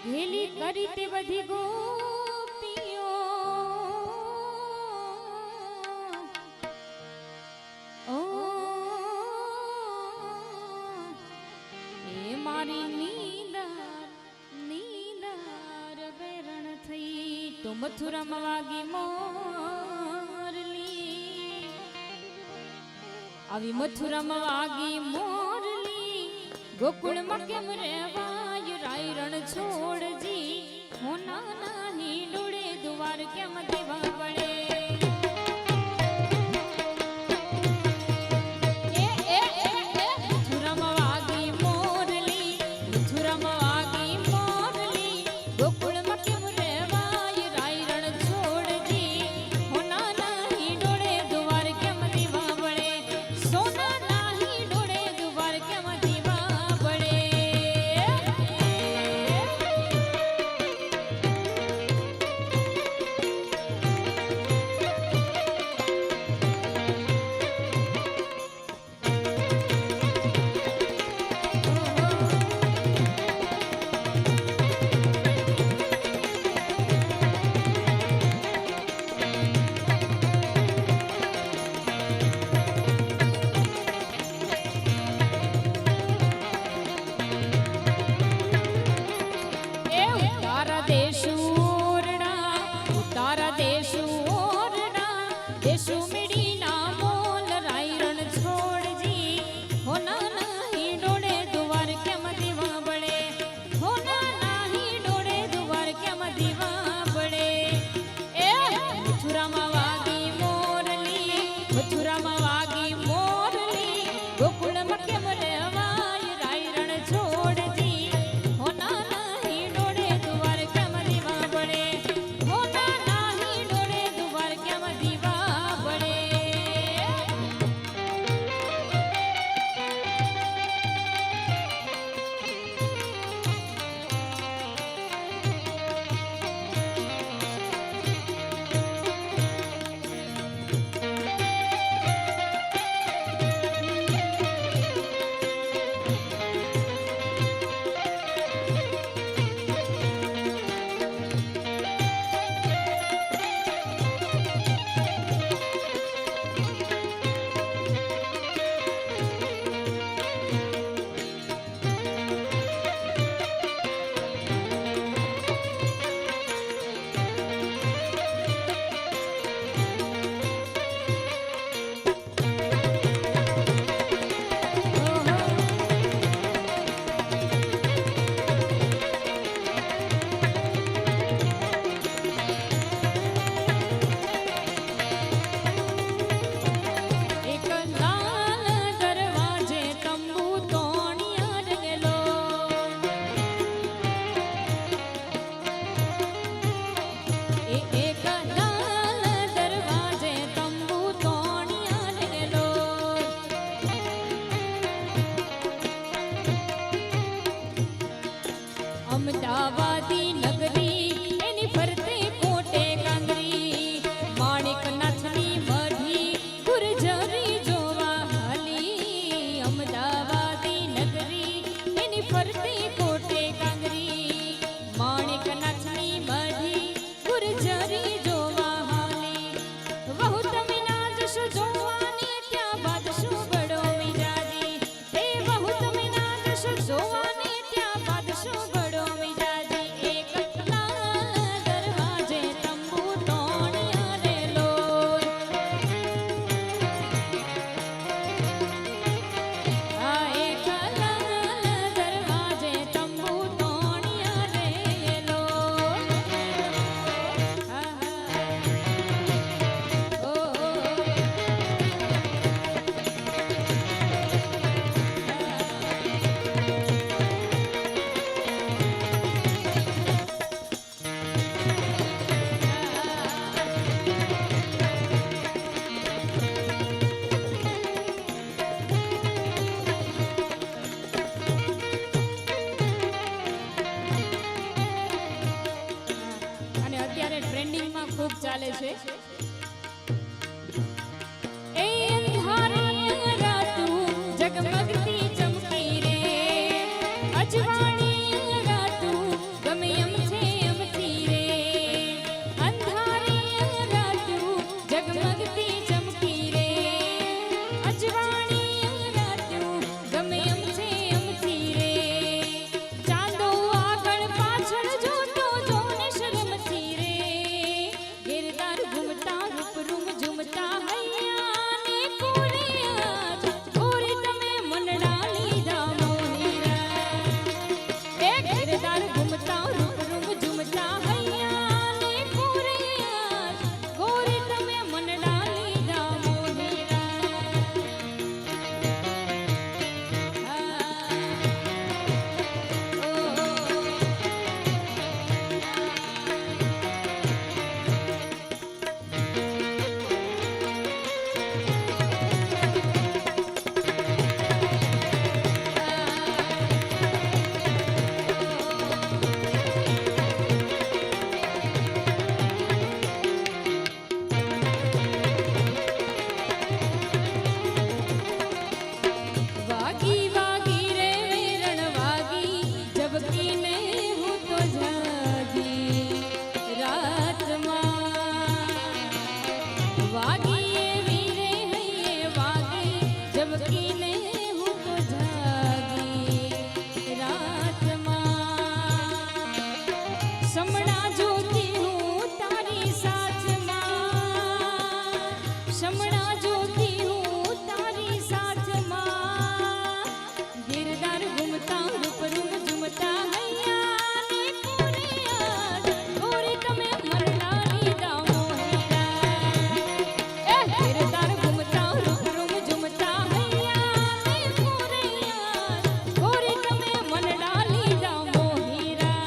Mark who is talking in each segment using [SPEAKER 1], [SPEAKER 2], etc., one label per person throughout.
[SPEAKER 1] હેલી કરી તે બધી ગોપીઓ ઓ એ મારી નીંદર બેરણ થઈ તો મથુરામાં વાગી મોરલી આવી મથુરામાં વાગી મોરલી ગોકુળમાં કેમ રેવાય રાયરણ છોડજી હોના નાહી ડોળે દુવાર કેમ દેવા પડે અમદાવાદી નગરી એની ફરતે કોટે કાંગરી માણેક નાથની મઢી ગુરજરી જોવા હાલી અમદાવાદી નગરી એની ફરતે કોટે કાંગરી માણેક નાથની મઢી ગુરજરી જોવા હાલી વહુ તમે ના જશો જોવાની ત્યાં બાદશો બડો મિજાજી એ વહુ તમે ના જશો જોવાની ત્યાં બાદશો ચાલે છે એ અંધારી રાતું જગમગતી ચમકી રે અજવાળી રાતું ગમે સમણા જોતી હું તારી સાથમાં સમણા જોતી હું તારી સાથમાં ગિરદાર ઘૂમતા રૂપ રૂપ ઝુમતા હૈયા ને કોરિયા ગોરી તમે મરડા લીધા મોહિયા ગિરદાર ઘૂમતા રૂપ રૂપ ઝુમતા હૈયા ને કોરિયા ગોરી તમે મરડા લીધા મોહિરા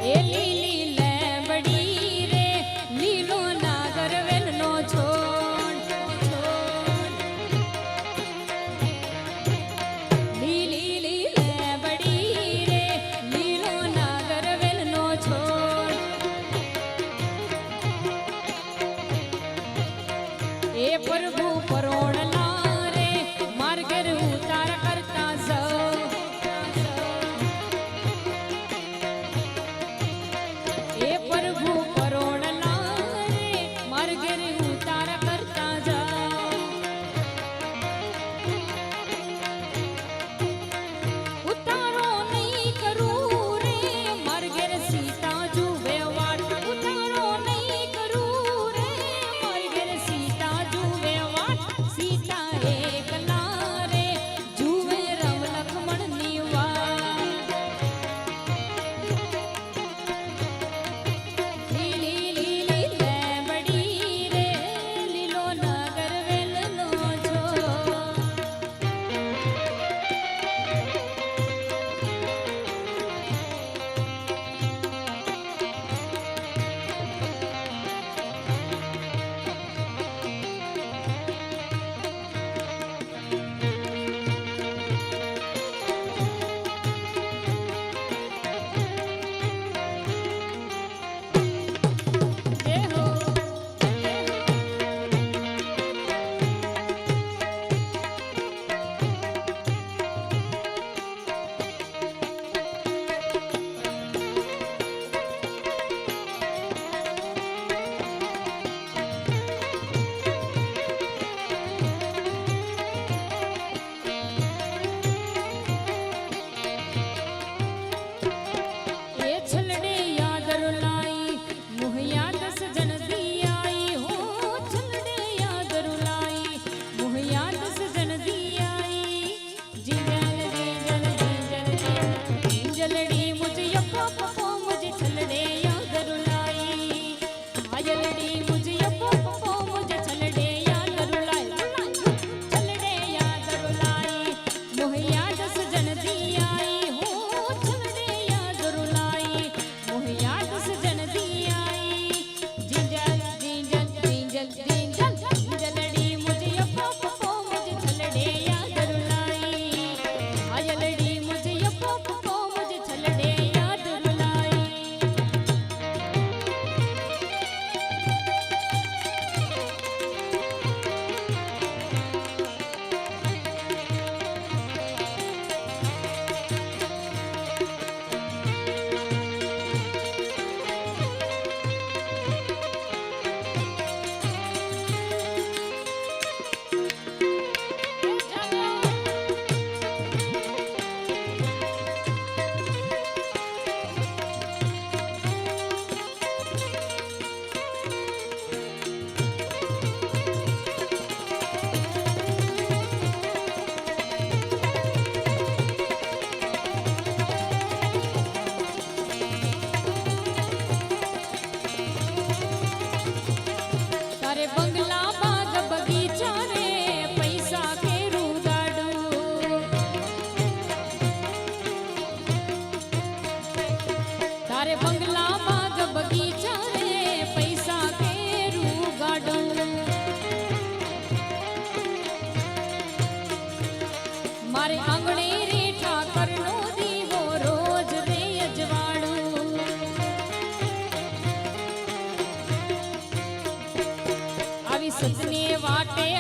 [SPEAKER 1] એ લીલી લેબડી રે લીલો નાગરવેલનો છોડ લીલી લેબડી રે લીલો નાગરવેલનો છોડ એ પ્રભુ પરોણલા રે માર્ગર ઉતાર કરતા જાઉં એ પ્રભુ પરોણલા રે માર્ગે ઉતાર કરતા જાઓ ઉતારો નહીં કરું રે માર્ગે સીતા જુવે વાટ ઉતારો નહીં કરું રે માર્ગે સીતા જુવે વાટ તારે બંગલા